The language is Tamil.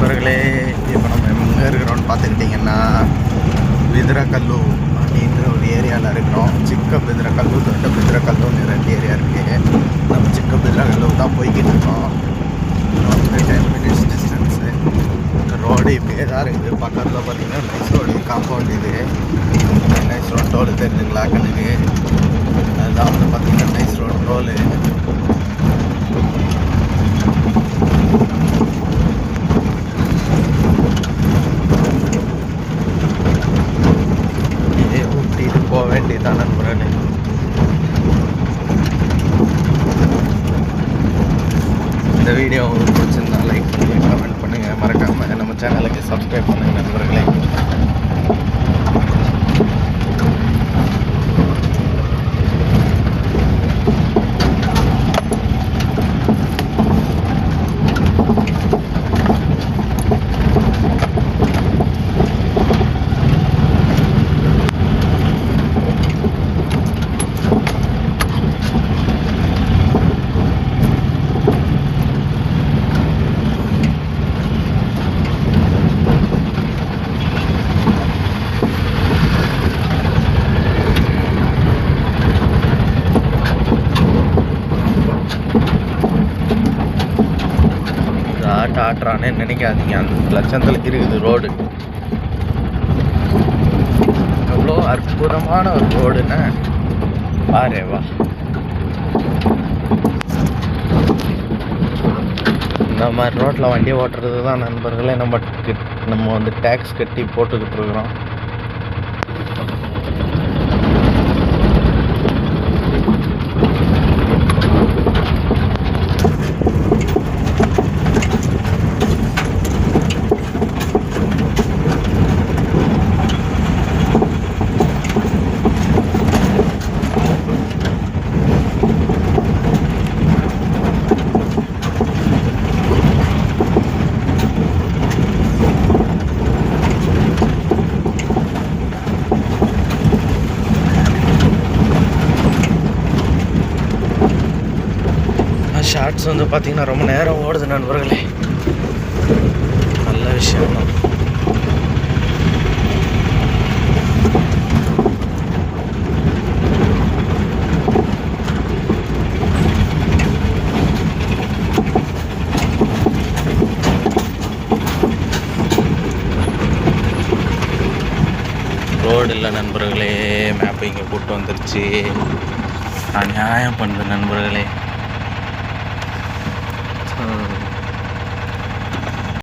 நண்பர்களே, இப்போ நம்ம எங்கே இருக்கிறோம்னு பார்த்துக்கிட்டிங்கன்னா பிதிரக்கல்லு அப்படின்ற ஒரு ஏரியாவில் இருக்கிறோம். சிக்க பிதிரக்கல்லு, தொட்ட பிதிரக்கல்லுன்னு 2 ஏரியா இருக்குது. நம்ம சிக்க பிதிரக்கல்லு தான் போய்கிட்டு இருக்கோம். வந்து 10 மினிட்ஸ் டிஸ்டன்ஸு. ரோடு இப்படியே தான் இருக்குது. பக்கத்தில் பார்த்திங்கன்னா நைஸ் ரோடு காம்பவுண்ட். இது நைஸ் ரோடு டோல் தெரிஞ்சுங்களா கண்ணுக்கு? அதுதான் வந்து பார்த்திங்கன்னா நைஸ் ரோடு டோலு. போக வேண்டியதான் நண்பர்களே. இந்த வீடியோ உங்களுக்கு பிடிச்சிருந்தா லைக் பண்ணுங்கள், கமெண்ட் பண்ணுங்கள், மறக்காமல் நம்ம சேனலுக்கு சப்ஸ்கிரைப் பண்ணுங்கள் நண்பர்களே. ஆட்டுறானே நினைக்காதீங்க, அந்த லட்சத்தில் இருக்குது ரோடு. எவ்வளோ அற்புதமான ஒரு ரோடுன்னு பாரேவா. இந்த மாதிரி ரோட்டில் வண்டி ஓட்டுறது தான் நண்பர்களே நம்ம வந்து டேக்ஸ் கட்டி போட்டுக்கிட்டு இருக்கிறோம். ஷார்ட்ஸ் வந்து பார்த்திங்கன்னா ரொம்ப நேரம் ஓடுது நண்பர்களே. நல்ல விஷயம் தான். ரோடு இல்லை நண்பர்களே, மேப்பு இங்கே கூப்பிட்டு வந்துருச்சு. நான் நியாயம் பண்ணுறேன் நண்பர்களே.